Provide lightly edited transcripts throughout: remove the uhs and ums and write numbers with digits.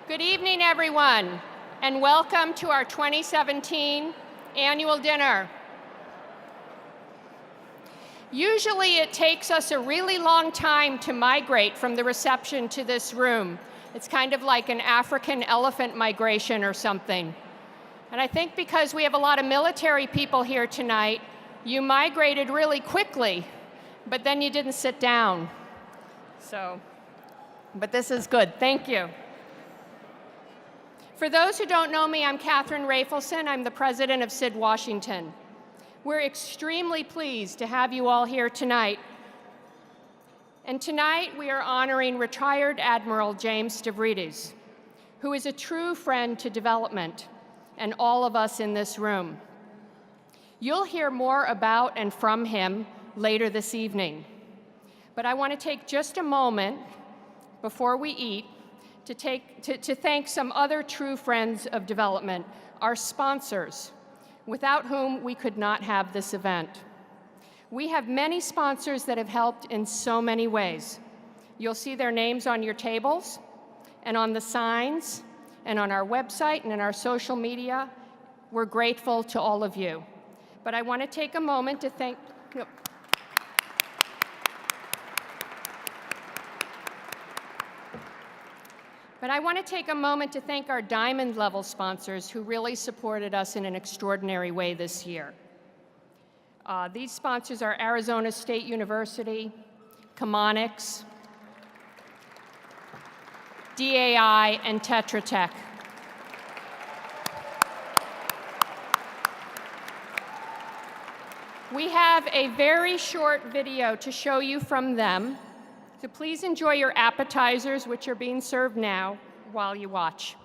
Good evening, everyone, and welcome to our 2017 annual dinner. Usually it takes us a really long time to migrate from the reception to this room. It's kind of like an African elephant migration or something. And I think because we have a lot of military people here tonight, you migrated really quickly, but then you didn't sit down. But this is good, thank you. For those who don't know me, I'm Catherine Rafelson. I'm the president of SID-Washington. We're extremely pleased to have you all here tonight. And tonight we are honoring retired Admiral James Stavridis, who is a true friend to development and all of us in this room. You'll hear more about and from him later this evening. But I want to take just a moment before we eat to thank some other true friends of development, our sponsors, without whom we could not have this event. We have many sponsors that have helped in so many ways. You'll see their names on your tables and on the signs and on our website and in our social media. We're grateful to all of you. But I want to take a moment to thank our diamond level sponsors who really supported us in an extraordinary way this year. These sponsors are Arizona State University, Chemonics, DAI, and Tetra Tech. We have a very short video to show you from them, so please enjoy your appetizers, which are being served now, while you watch.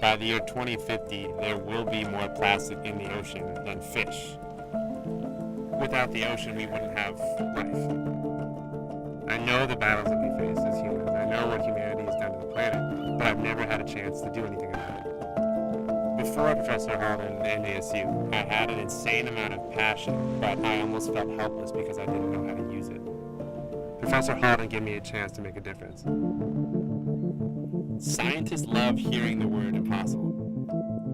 By the year 2050, there will be more plastic in the ocean than fish. Without the ocean, we wouldn't have life. I know the battles that we face as humans. I know what humanity has done to the planet, but I've never had a chance to do anything about it. Before Professor Halden and ASU, I had an insane amount of passion, but I almost felt helpless because I didn't know how to use it. Professor Halden gave me a chance to make a difference. Scientists love hearing the word impossible.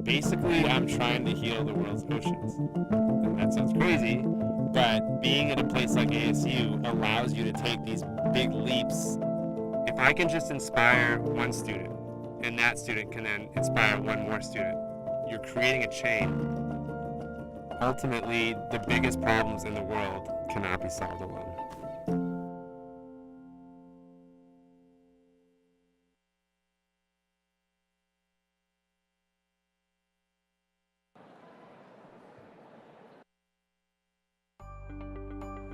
Basically, I'm trying to heal the world's oceans. And that sounds crazy, but being at a place like ASU allows you to take these big leaps. If I can just inspire one student, and that student can then inspire one more student, you're creating a chain. Ultimately, the biggest problems in the world cannot be solved alone.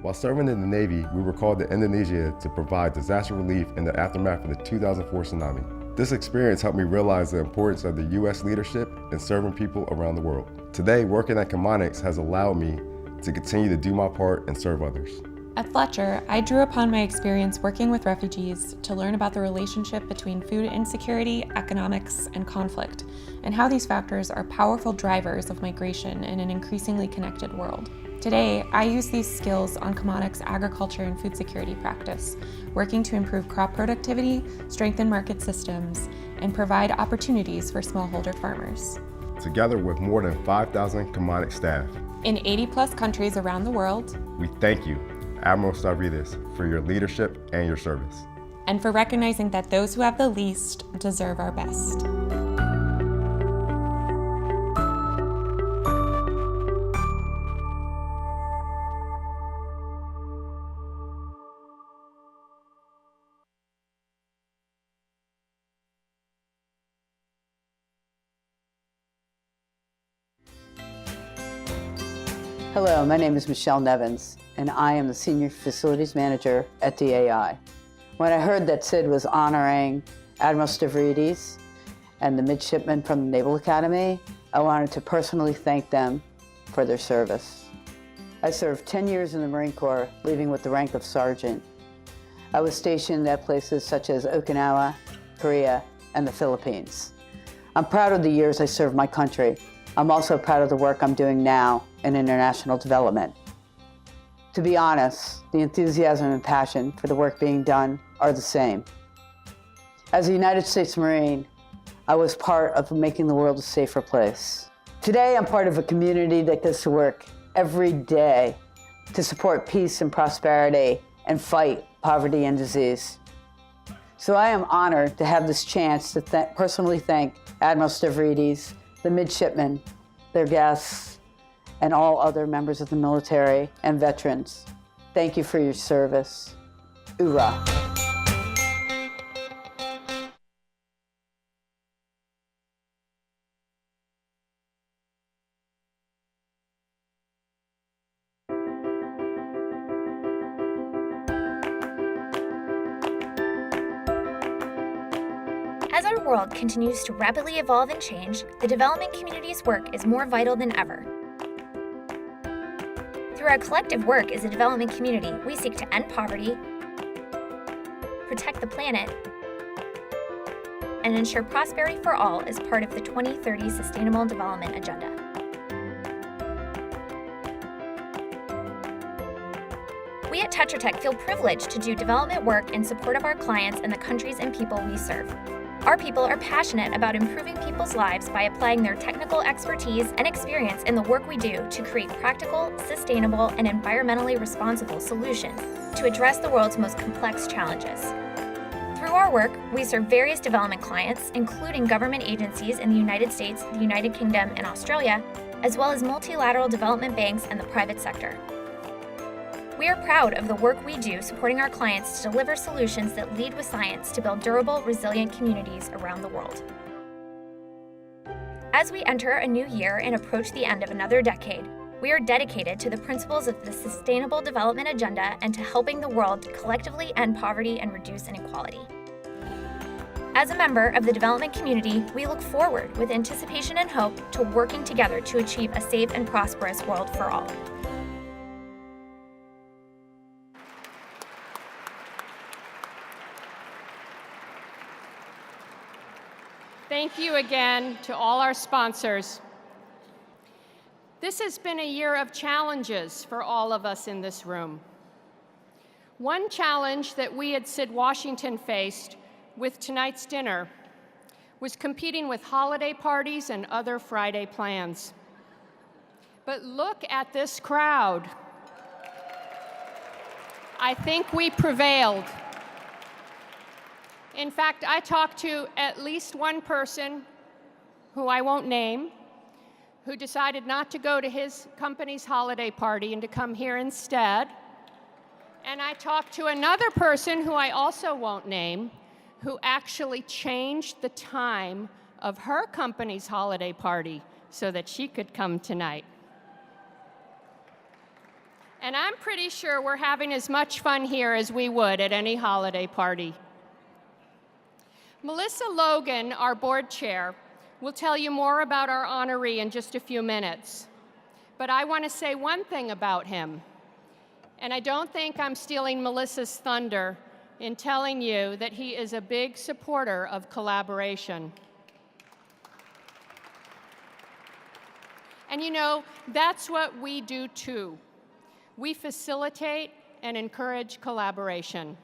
While serving in the Navy, we were called to Indonesia to provide disaster relief in the aftermath of the 2004 tsunami. This experience helped me realize the importance of the U.S. leadership in serving people around the world. Today, working at Chemonics has allowed me to continue to do my part and serve others. At Fletcher, I drew upon my experience working with refugees to learn about the relationship between food insecurity, economics, and conflict, and how these factors are powerful drivers of migration in an increasingly connected world. Today, I use these skills on Chemonics' agriculture and food security practice, working to improve crop productivity, strengthen market systems, and provide opportunities for smallholder farmers. Together with more than 5,000 Chemonics staff in 80+ countries around the world, we thank you, Admiral Stavridis, for your leadership and your service. And for recognizing that those who have the least deserve our best. Hello, my name is Michelle Nevins, and I am the Senior Facilities Manager at DAI. When I heard that SID was honoring Admiral Stavridis and the midshipmen from the Naval Academy, I wanted to personally thank them for their service. I served 10 years in the Marine Corps, leaving with the rank of sergeant. I was stationed at places such as Okinawa, Korea, and the Philippines. I'm proud of the years I served my country. I'm also proud of the work I'm doing now in international development. To be honest, the enthusiasm and passion for the work being done are the same. As a United States Marine, I was part of making the world a safer place. Today, I'm part of a community that goes to work every day to support peace and prosperity and fight poverty and disease. So I am honored to have this chance to personally thank Admiral Stavridis, the midshipmen, their guests, and all other members of the military and veterans. Thank you for your service. Hoorah. As our world continues to rapidly evolve and change, the development community's work is more vital than ever. Through our collective work as a development community, we seek to end poverty, protect the planet, and ensure prosperity for all as part of the 2030 Sustainable Development Agenda. We at Tetra Tech feel privileged to do development work in support of our clients and the countries and people we serve. Our people are passionate about improving people's lives by applying their technical expertise and experience in the work we do to create practical, sustainable, and environmentally responsible solutions to address the world's most complex challenges. Through our work, we serve various development clients, including government agencies in the United States, the United Kingdom, and Australia, as well as multilateral development banks and the private sector. We are proud of the work we do supporting our clients to deliver solutions that lead with science to build durable, resilient communities around the world. As we enter a new year and approach the end of another decade, we are dedicated to the principles of the Sustainable Development Agenda and to helping the world collectively end poverty and reduce inequality. As a member of the development community, we look forward with anticipation and hope to working together to achieve a safe and prosperous world for all. Thank you again to all our sponsors. This has been a year of challenges for all of us in this room. One challenge that we at SID-Washington faced with tonight's dinner was competing with holiday parties and other Friday plans. But look at this crowd. I think we prevailed. In fact, I talked to at least one person, who I won't name, who decided not to go to his company's holiday party and to come here instead. And I talked to another person, who I also won't name, who actually changed the time of her company's holiday party so that she could come tonight. And I'm pretty sure we're having as much fun here as we would at any holiday party. Melissa Logan, our board chair, will tell you more about our honoree in just a few minutes. But I want to say one thing about him. And I don't think I'm stealing Melissa's thunder in telling you that he is a big supporter of collaboration. And you know, that's what we do too. We facilitate and encourage collaboration.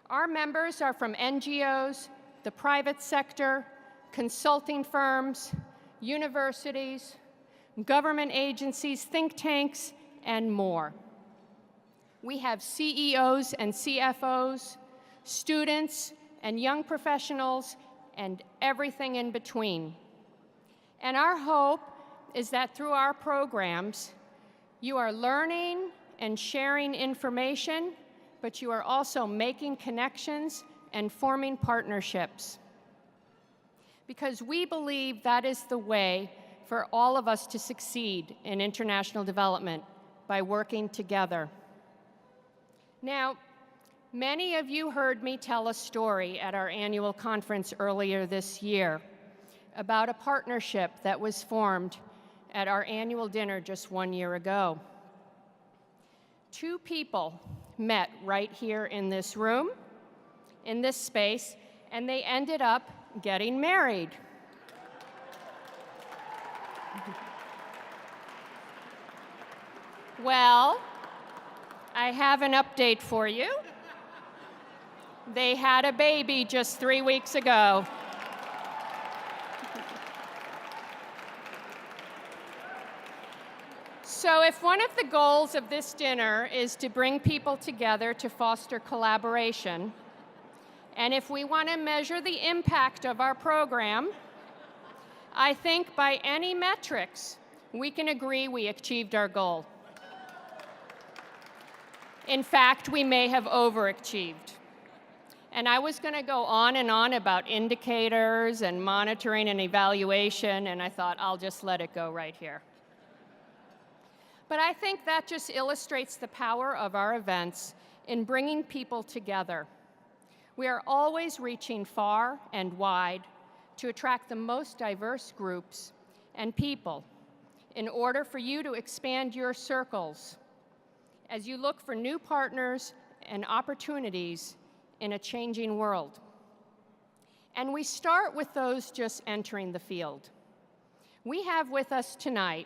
Our members are from NGOs, the private sector, consulting firms, universities, government agencies, think tanks, and more. We have CEOs and CFOs, students and young professionals, and everything in between. And our hope is that through our programs, you are learning and sharing information, but you are also making connections and forming partnerships. Because we believe that is the way for all of us to succeed in international development, by working together. Now, many of you heard me tell a story at our annual conference earlier this year about a partnership that was formed at our annual dinner just 1 year ago. Two people met right here in this room, in this space, and they ended up getting married. Well, I have an update for you. They had a baby just 3 weeks ago. So if one of the goals of this dinner is to bring people together to foster collaboration, and if we want to measure the impact of our program, I think by any metrics, we can agree we achieved our goal. In fact, we may have overachieved. And I was going to go on and on about indicators and monitoring and evaluation, and I thought I'll just let it go right here. But I think that just illustrates the power of our events in bringing people together. We are always reaching far and wide to attract the most diverse groups and people in order for you to expand your circles as you look for new partners and opportunities in a changing world. And we start with those just entering the field. We have with us tonight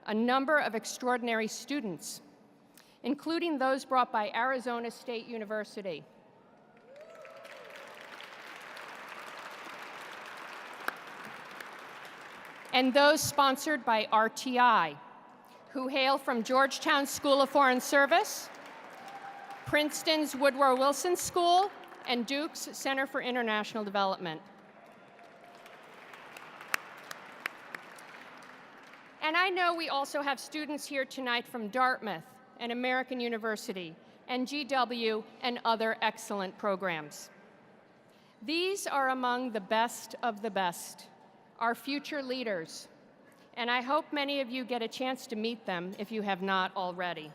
a number of extraordinary students, including those brought by Arizona State University. And those sponsored by RTI, who hail from Georgetown School of Foreign Service, Princeton's Woodrow Wilson School, and Duke's Center for International Development. And I know we also have students here tonight from Dartmouth and American University and GW and other excellent programs. These are among the best of the best, our future leaders, and I hope many of you get a chance to meet them if you have not already.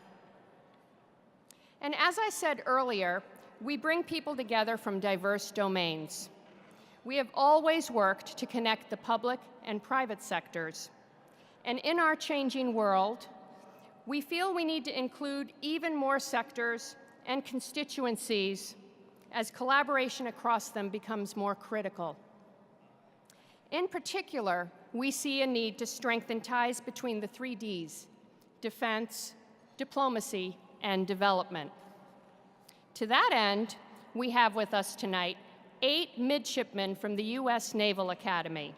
And as I said earlier, we bring people together from diverse domains. We have always worked to connect the public and private sectors. And in our changing world, we feel we need to include even more sectors and constituencies as collaboration across them becomes more critical. In particular, we see a need to strengthen ties between the 3 Ds: defense, diplomacy, and development. To that end, we have with us tonight 8 midshipmen from the U.S. Naval Academy.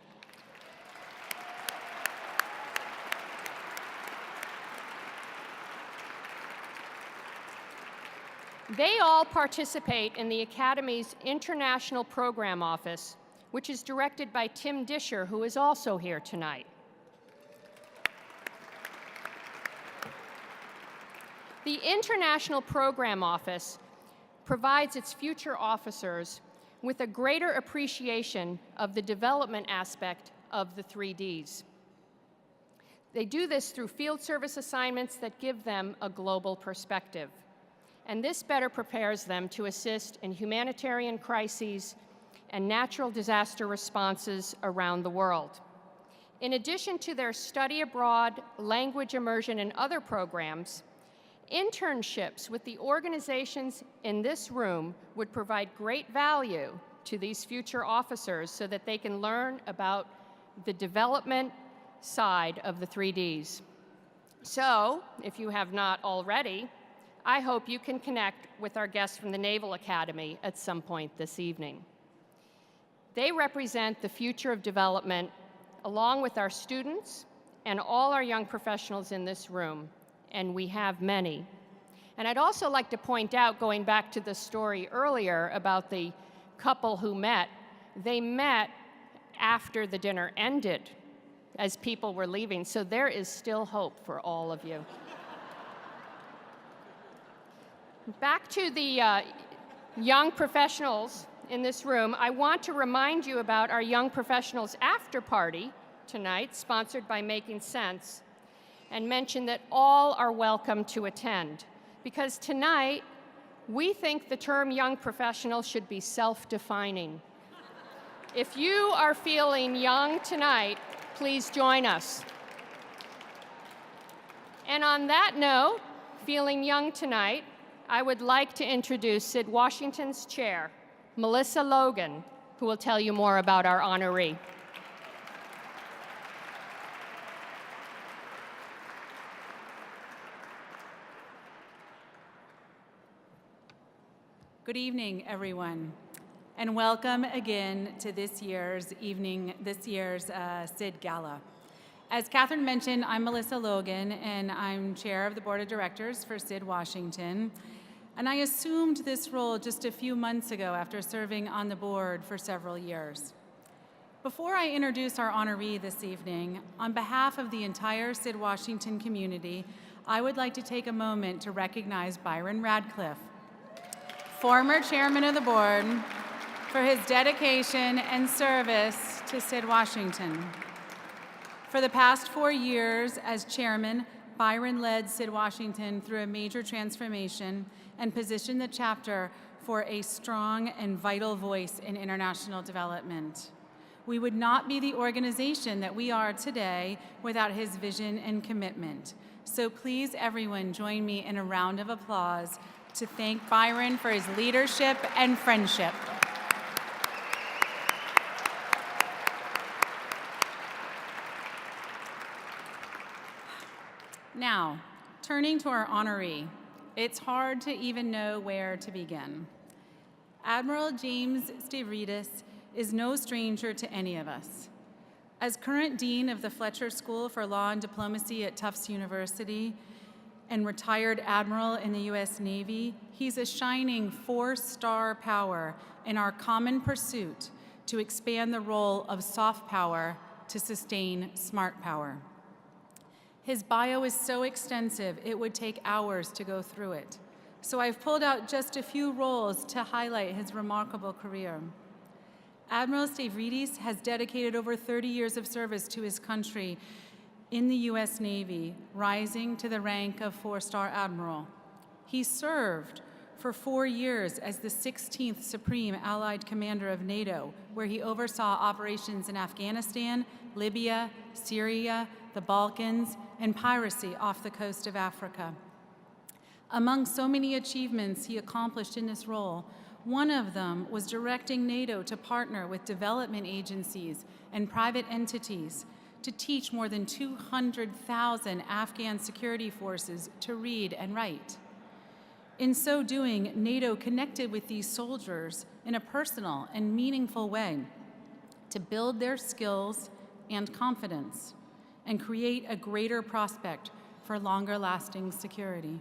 They all participate in the Academy's International Program Office, which is directed by Tim Disher, who is also here tonight. The International Program Office provides its future officers with a greater appreciation of the development aspect of the 3 Ds. They do this through field service assignments that give them a global perspective. And this better prepares them to assist in humanitarian crises and natural disaster responses around the world. In addition to their study abroad, language immersion, and other programs, internships with the organizations in this room would provide great value to these future officers so that they can learn about the development side of the 3 Ds. So, if you have not already, I hope you can connect with our guests from the Naval Academy at some point this evening. They represent the future of development along with our students and all our young professionals in this room, and we have many. And I'd also like to point out, going back to the story earlier about the couple who met, they met after the dinner ended as people were leaving, so there is still hope for all of you. Back to the young professionals in this room, I want to remind you about our Young Professionals After Party tonight, sponsored by Making Sense, and mention that all are welcome to attend, because tonight we think the term young professional should be self-defining. If you are feeling young tonight, please join us. And on that note, feeling young tonight, I would like to introduce SID-Washington's chair, Melissa Logan, who will tell you more about our honoree. Good evening, everyone, and welcome again to this year's SID Gala. As Catherine mentioned, I'm Melissa Logan, and I'm chair of the board of directors for SID-Washington. And I assumed this role just a few months ago after serving on the board for several years. Before I introduce our honoree this evening, on behalf of the entire SID-Washington community, I would like to take a moment to recognize Byron Radcliffe, former chairman of the board, for his dedication and service to SID-Washington. For the past 4 years as chairman, Byron led SID-Washington through a major transformation and positioned the chapter for a strong and vital voice in international development. We would not be the organization that we are today without his vision and commitment. So please, everyone, join me in a round of applause to thank Byron for his leadership and friendship. Now, turning to our honoree, it's hard to even know where to begin. Admiral James Stavridis is no stranger to any of us. As current dean of the Fletcher School for Law and Diplomacy at Tufts University and retired admiral in the U.S. Navy, he's a shining 4-star power in our common pursuit to expand the role of soft power to sustain smart power. His bio is so extensive, it would take hours to go through it. So I've pulled out just a few roles to highlight his remarkable career. Admiral Stavridis has dedicated over 30 years of service to his country in the U.S. Navy, rising to the rank of 4-star admiral. He served for 4 years as the 16th Supreme Allied Commander of NATO, where he oversaw operations in Afghanistan, Libya, Syria, the Balkans, and piracy off the coast of Africa. Among so many achievements he accomplished in this role, one of them was directing NATO to partner with development agencies and private entities to teach more than 200,000 Afghan security forces to read and write. In so doing, NATO connected with these soldiers in a personal and meaningful way to build their skills and confidence and create a greater prospect for longer-lasting security.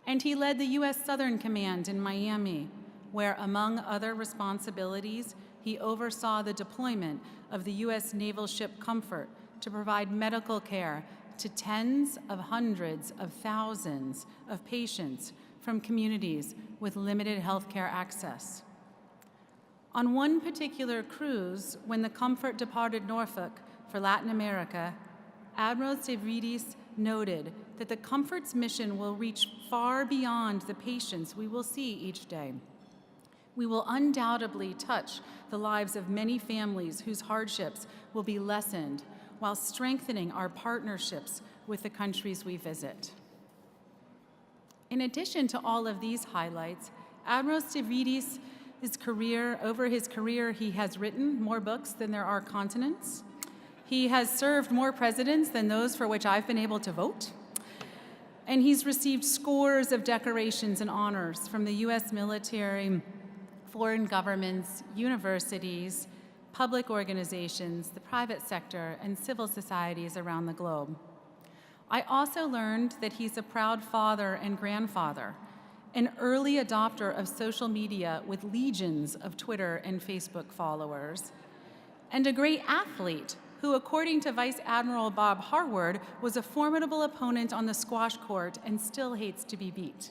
And he led the U.S. Southern Command in Miami, where, among other responsibilities, he oversaw the deployment of the U.S. naval ship Comfort to provide medical care to tens of hundreds of thousands of patients from communities with limited healthcare access. On one particular cruise, when the Comfort departed Norfolk for Latin America, Admiral Stavridis noted that the Comfort's mission will reach far beyond the patients we will see each day. We will undoubtedly touch the lives of many families whose hardships will be lessened while strengthening our partnerships with the countries we visit. In addition to all of these highlights, Admiral Stavridis' over his career, he has written more books than there are continents. He has served more presidents than those for which I've been able to vote. And he's received scores of decorations and honors from the U.S. military, foreign governments, universities, public organizations, the private sector, and civil societies around the globe. I also learned that he's a proud father and grandfather, an early adopter of social media with legions of Twitter and Facebook followers, and a great athlete who, according to Vice Admiral Bob Harward, was a formidable opponent on the squash court and still hates to be beat.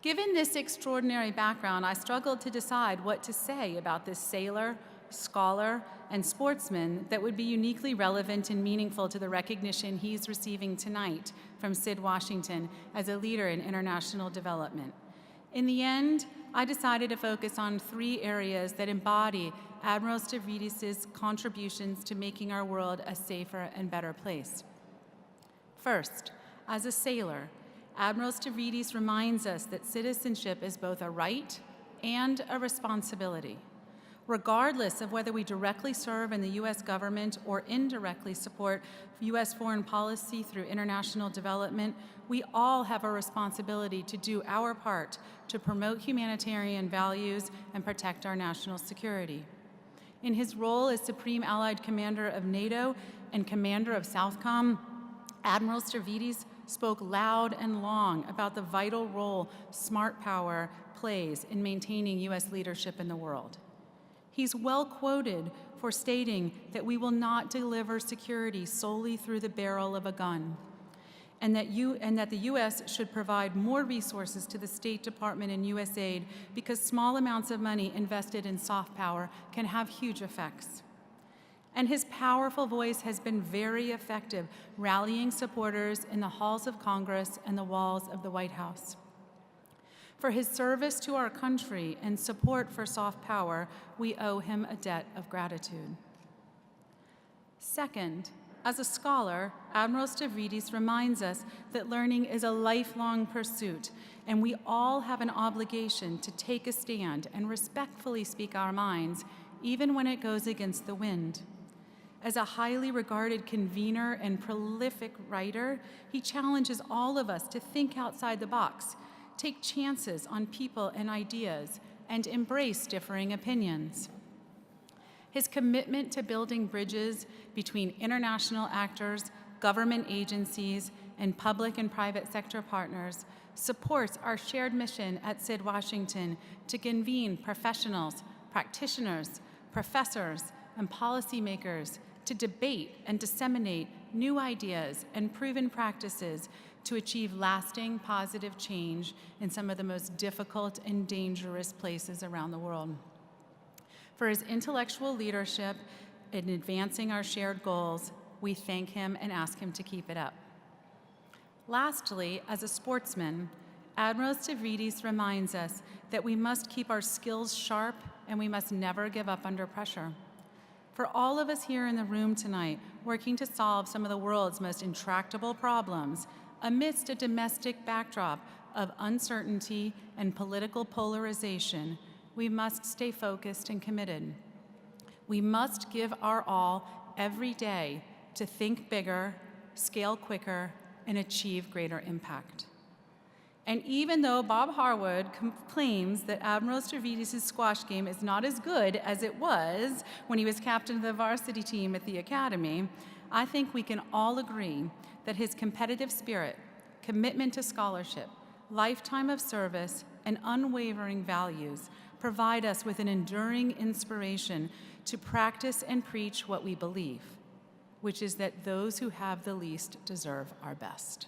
Given this extraordinary background, I struggled to decide what to say about this sailor, scholar, and sportsman that would be uniquely relevant and meaningful to the recognition he's receiving tonight from SID-Washington as a leader in international development. In the end, I decided to focus on 3 areas that embody Admiral Stavridis' contributions to making our world a safer and better place. First, as a sailor, Admiral Stavridis reminds us that citizenship is both a right and a responsibility. Regardless of whether we directly serve in the U.S. government or indirectly support U.S. foreign policy through international development, we all have a responsibility to do our part to promote humanitarian values and protect our national security. In his role as Supreme Allied Commander of NATO and Commander of SOUTHCOM, Admiral Stavridis spoke loud and long about the vital role smart power plays in maintaining U.S. leadership in the world. He's well quoted for stating that we will not deliver security solely through the barrel of a gun, and that the U.S. should provide more resources to the State Department and USAID because small amounts of money invested in soft power can have huge effects. And his powerful voice has been very effective, rallying supporters in the halls of Congress and the walls of the White House. For his service to our country and support for soft power, we owe him a debt of gratitude. Second, as a scholar, Admiral Stavridis reminds us that learning is a lifelong pursuit, and we all have an obligation to take a stand and respectfully speak our minds, even when it goes against the wind. As a highly regarded convener and prolific writer, he challenges all of us to think outside the box, take chances on people and ideas, and embrace differing opinions. His commitment to building bridges between international actors, government agencies, and public and private sector partners supports our shared mission at SID-Washington to convene professionals, practitioners, professors, and policymakers to debate and disseminate new ideas and proven practices to achieve lasting positive change in some of the most difficult and dangerous places around the world. For his intellectual leadership in advancing our shared goals, we thank him and ask him to keep it up. Lastly, as a sportsman, Admiral Stavridis reminds us that we must keep our skills sharp and we must never give up under pressure. For all of us here in the room tonight, working to solve some of the world's most intractable problems, amidst a domestic backdrop of uncertainty and political polarization, we must stay focused and committed. We must give our all every day to think bigger, scale quicker, and achieve greater impact. And even though Bob Harwood claims that Admiral Stavridis' squash game is not as good as it was when he was captain of the varsity team at the Academy, I think we can all agree that his competitive spirit, commitment to scholarship, lifetime of service, and unwavering values provide us with an enduring inspiration to practice and preach what we believe, which is that those who have the least deserve our best.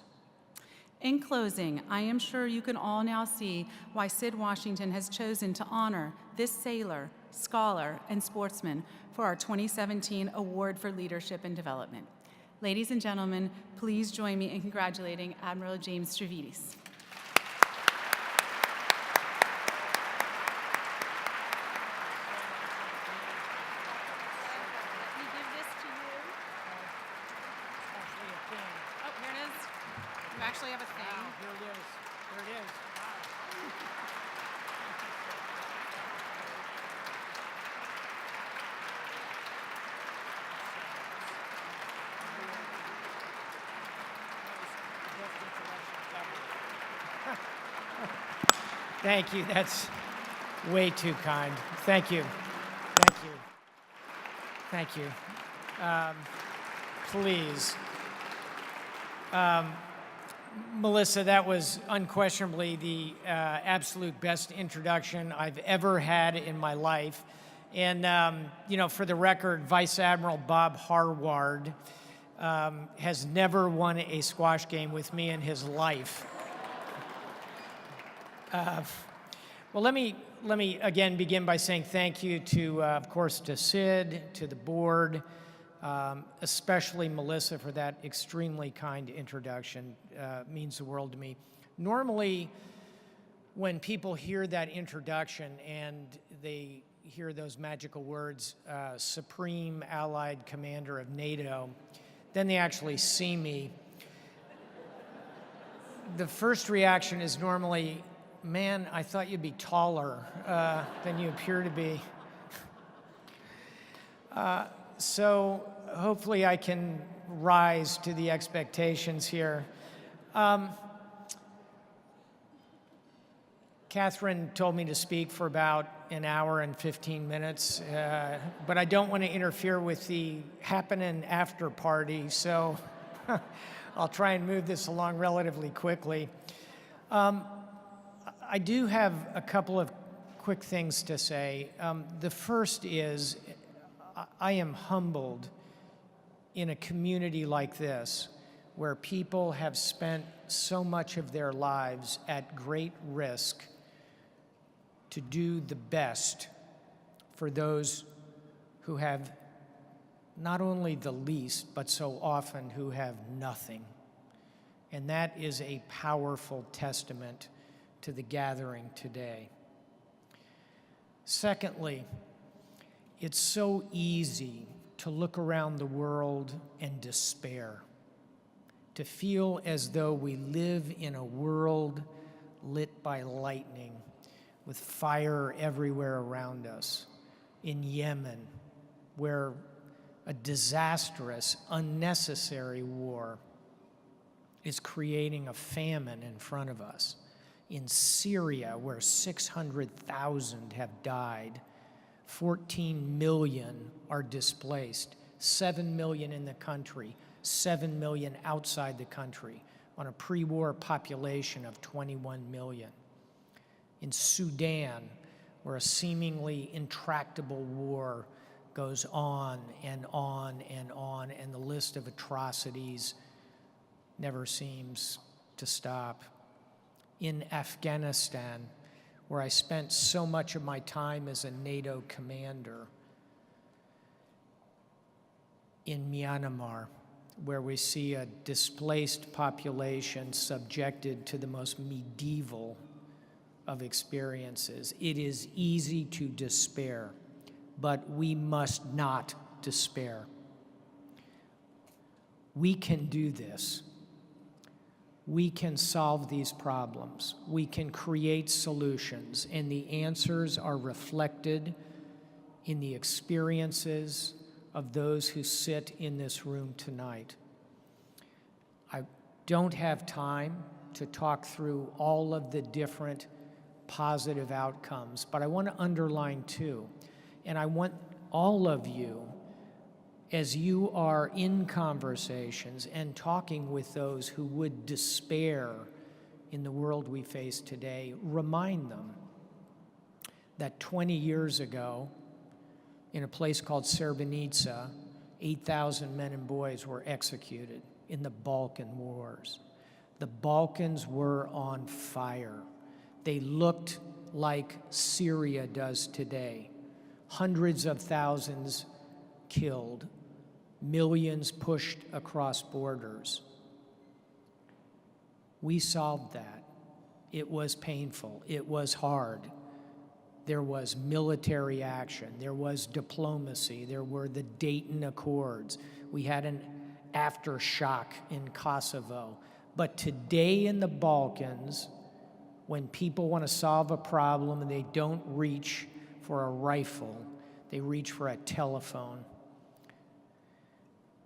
In closing, I am sure you can all now see why SID-Washington has chosen to honor this sailor, scholar, and sportsman for our 2017 Award for Leadership and Development. Ladies and gentlemen, please join me in congratulating Admiral James Stavridis. Actually have a thing. Wow, here it is. There it is. Wow. Thank you. That's way too kind. Thank you. Thank you. Thank you. Please. Melissa, that was unquestionably the absolute best introduction I've ever had in my life. And, you know, for the record, Vice Admiral Bob Harwood has never won a squash game with me in his life. Well, let me again begin by saying thank you to, of course, to Sid, to the board, especially Melissa for that extremely kind introduction. Means the world to me. Normally, when people hear that introduction and they hear those magical words, Supreme Allied Commander of NATO, then they actually see me. The first reaction is normally, man, I thought you'd be taller than you appear to be. So hopefully I can rise to the expectations here. Catherine told me to speak for about an hour and 15 minutes, but I don't want to interfere with the happening after party, so I'll try and move this along relatively quickly. I do have a couple of quick things to say. The first is I am humbled in a community like this where people have spent so much of their lives at great risk to do the best for those who have not only the least, but so often who have nothing. And that is a powerful testament to the gathering today. Secondly, it's so easy to look around the world and despair, to feel as though we live in a world lit by lightning, with fire everywhere around us. In Yemen, where a disastrous, unnecessary war is creating a famine in front of us. In Syria, where 600,000 have died, 14 million are displaced, 7 million in the country, 7 million outside the country, on a pre-war population of 21 million. In Sudan, where a seemingly intractable war goes on and on and on, and the list of atrocities never seems to stop. In Afghanistan, where I spent so much of my time as a NATO commander. In Myanmar, where we see a displaced population subjected to the most medieval of experiences. It is easy to despair, but we must not despair. We can do this. We can solve these problems. We can create solutions, and the answers are reflected in the experiences of those who sit in this room tonight. I don't have time to talk through all of the different positive outcomes, but I want to underline two, and I want all of you, as you are in conversations and talking with those who would despair in the world we face today, remind them that 20 years ago, in a place called Srebrenica, 8,000 men and boys were executed in the Balkan Wars. The Balkans were on fire. They looked like Syria does today. Hundreds of thousands killed, millions pushed across borders. We solved that. It was painful. It was hard. There was military action. There was diplomacy. There were the Dayton Accords. We had an aftershock in Kosovo. But today in the Balkans, when people want to solve a problem and they don't reach for a rifle, they reach for a telephone.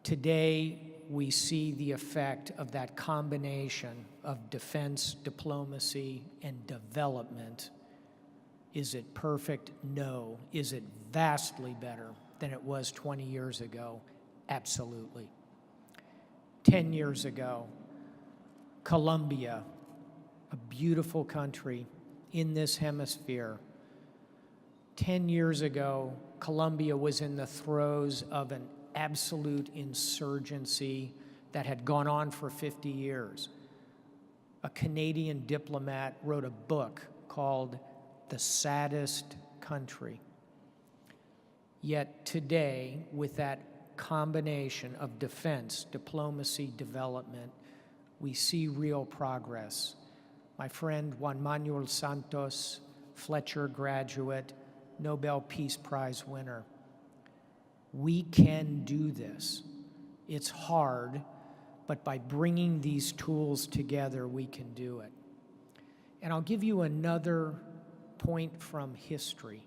Today, we see the effect of that combination of defense, diplomacy, and development. Is it perfect? No. Is it vastly better than it was 20 years ago? Absolutely. 10 years ago, Colombia, a beautiful country in this hemisphere. 10 years ago, Colombia was in the throes of an absolute insurgency that had gone on for 50 years. A Canadian diplomat wrote a book called The Saddest Country. Yet today, with that combination of defense, diplomacy, development, we see real progress. My friend Juan Manuel Santos, Fletcher graduate, Nobel Peace Prize winner. We can do this. It's hard, but by bringing these tools together, we can do it. And I'll give you another point from history.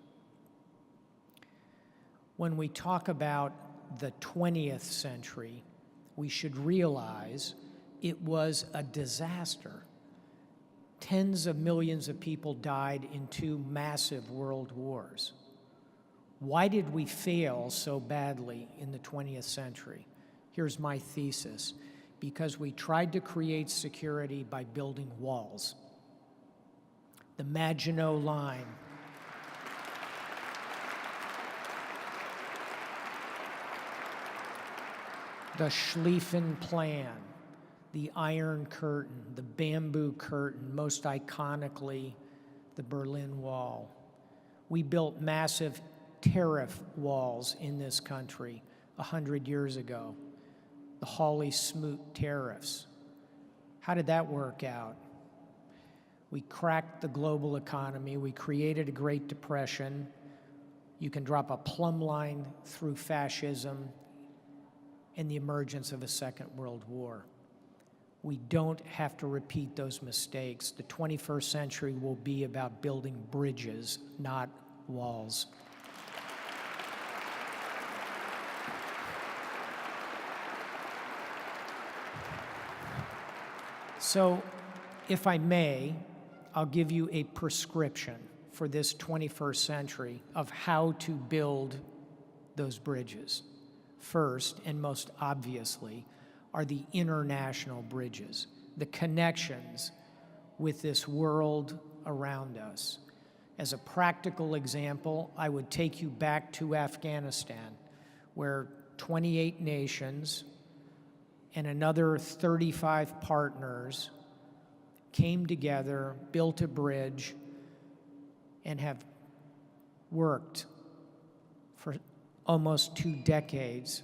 When we talk about the 20th century, we should realize it was a disaster. Tens of millions of people died in 2 massive world wars. Why did we fail so badly in the 20th century? Here's my thesis. Because we tried to create security by building walls. The Maginot Line, the Schlieffen Plan, the Iron Curtain, the Bamboo Curtain, most iconically, the Berlin Wall. We built massive tariff walls in this country 100 years ago, the Hawley-Smoot tariffs. How did that work out? We cracked the global economy. We created a Great Depression. You can drop a plumb line through fascism and the emergence of a Second World War. We don't have to repeat those mistakes. The 21st century will be about building bridges, not walls. So, if I may, I'll give you a prescription for this 21st century of how to build those bridges. First, and most obviously, are the international bridges, the connections with this world around us. As a practical example, I would take you back to Afghanistan, where 28 nations and another 35 partners came together, built a bridge, and have worked for almost 2 decades.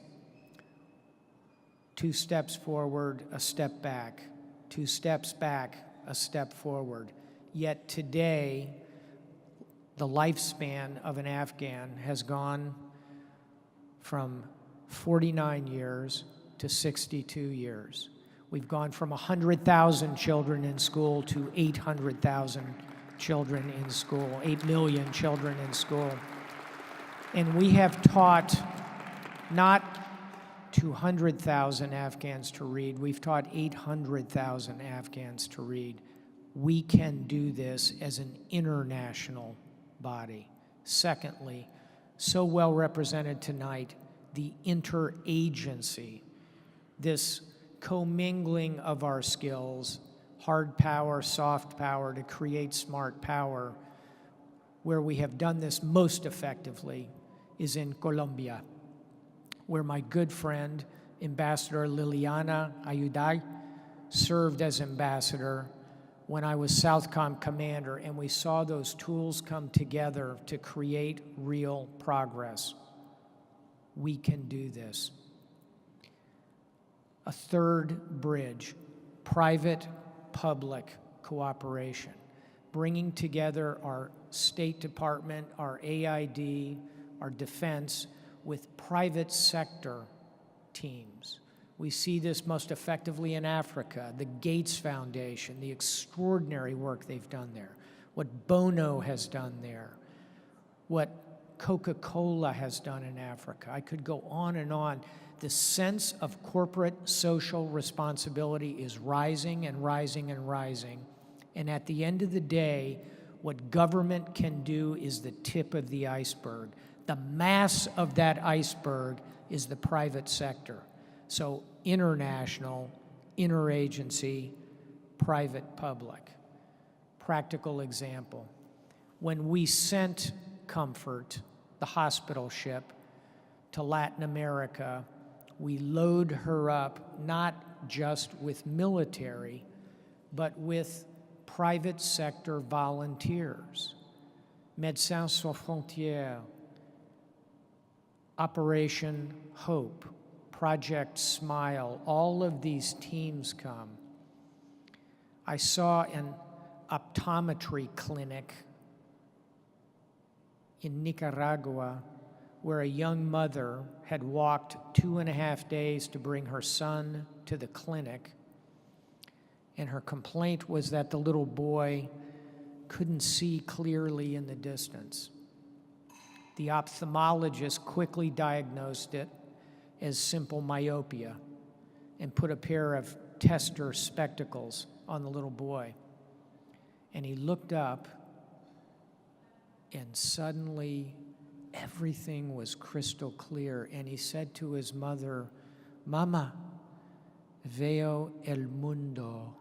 2 steps forward, a step back. 2 steps back, a step forward. Yet today, the lifespan of an Afghan has gone from 49 years to 62 years. We've gone from 100,000 children in school to 800,000 children in school, 8 million children in school. And we have taught not 200,000 Afghans to read, we've taught 800,000 Afghans to read. We can do this as an international body. Secondly, so well represented tonight, the interagency, this commingling of our skills, hard power, soft power, to create smart power. Where we have done this most effectively is in Colombia, where my good friend, Ambassador Liliana Ayuday, served as ambassador when I was Southcom commander, and we saw those tools come together to create real progress. We can do this. A third bridge, private-public cooperation, bringing together our State Department, our AID, our defense, with private sector teams. We see this most effectively in Africa, the Gates Foundation, the extraordinary work they've done there, what Bono has done there, what Coca-Cola has done in Africa. I could go on and on. The sense of corporate social responsibility is rising and rising and rising. And at the end of the day, what government can do is the tip of the iceberg. The mass of that iceberg is the private sector. So international, interagency, private-public. Practical example. When we sent Comfort, the hospital ship, to Latin America, we load her up not just with military, but with private sector volunteers. Médecins Sans Frontières, Operation Hope, Project Smile, all of these teams come. I saw an optometry clinic in Nicaragua where a young mother had walked 2.5 days to bring her son to the clinic, and her complaint was that the little boy couldn't see clearly in the distance. The ophthalmologist quickly diagnosed it as simple myopia and put a pair of tester spectacles on the little boy. And he looked up, and suddenly everything was crystal clear. And he said to his mother, "Mama, veo el mundo."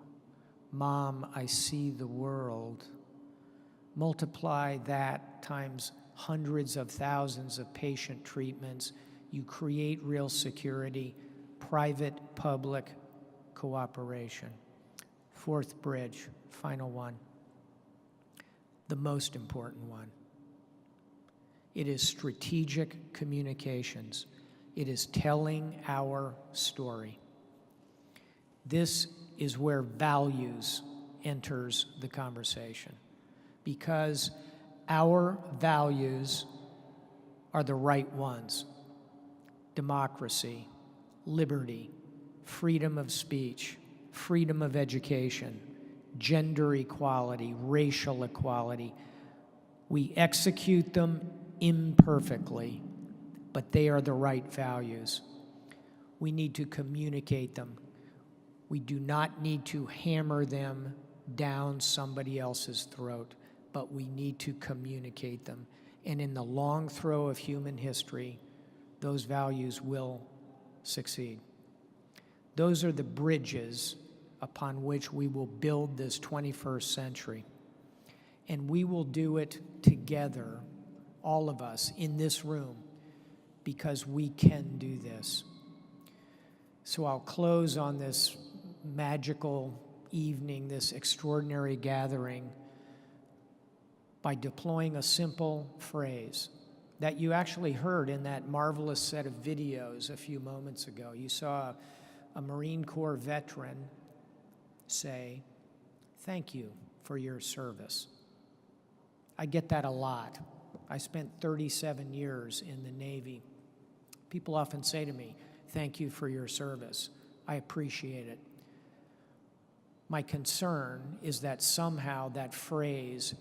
Mom, I see the world. Multiply that times hundreds of thousands of patient treatments. You create real security, private-public cooperation. Fourth bridge, final one. The most important one. It is strategic communications. It is telling our story. This is where values enters the conversation, because our values are the right ones. Democracy, liberty, freedom of speech, freedom of education, gender equality, racial equality. We execute them imperfectly, but they are the right values. We need to communicate them. We do not need to hammer them down somebody else's throat, but we need to communicate them. And in the long throw of human history, those values will succeed. Those are the bridges upon which we will build this 21st century. And we will do it together, all of us in this room, because we can do this. So I'll close on this magical evening, this extraordinary gathering, by deploying a simple phrase that you actually heard in that marvelous set of videos a few moments ago. You saw a Marine Corps veteran say, "Thank you for your service." I get that a lot. I spent 37 years in the Navy. People often say to me, "Thank you for your service." I appreciate it. My concern is that somehow that phrase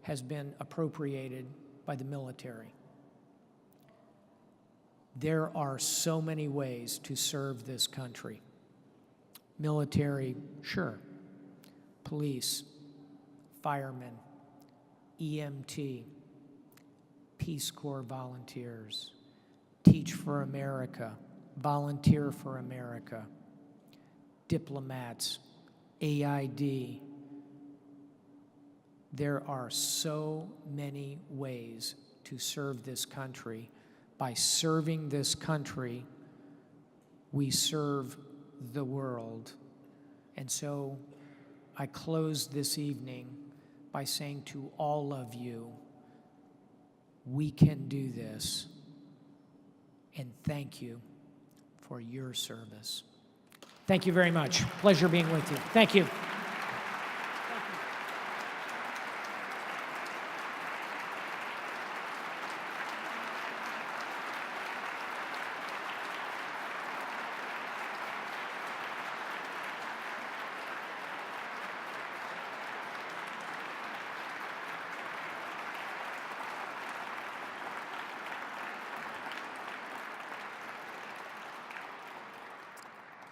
has been appropriated by the military. There are so many ways to serve this country. Military, sure. Police, firemen, EMT, Peace Corps volunteers, Teach for America, Volunteer for America, diplomats, AID. There are so many ways to serve this country. By serving this country, we serve the world. And so I close this evening by saying to all of you, we can do this. And thank you for your service. Thank you very much. Pleasure being with you. Thank you.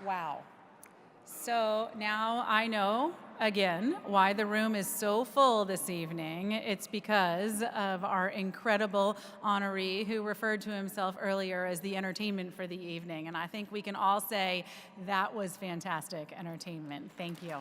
Wow. So now I know, again, why the room is so full this evening. It's because of our incredible honoree who referred to himself earlier as the entertainment for the evening. And I think we can all say that was fantastic entertainment. Thank you.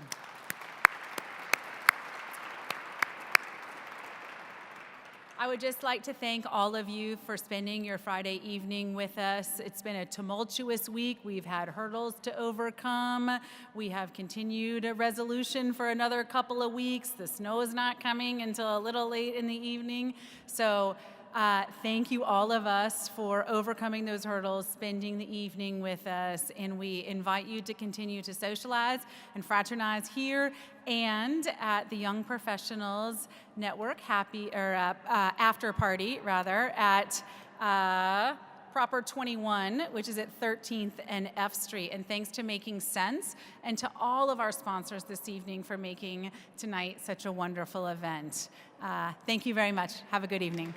I would just like to thank all of you for spending your Friday evening with us. It's been a tumultuous week. We've had hurdles to overcome. We have continued a resolution for another couple of weeks. The snow is not coming until a little late in the evening. So thank you all of us for overcoming those hurdles, spending the evening with us, and we invite you to continue to socialize and fraternize here and at the Young Professionals Network after party at Proper 21, which is at 13th and F Street. And thanks to Making Sense and to all of our sponsors this evening for making tonight such a wonderful event. Thank you very much. Have a good evening.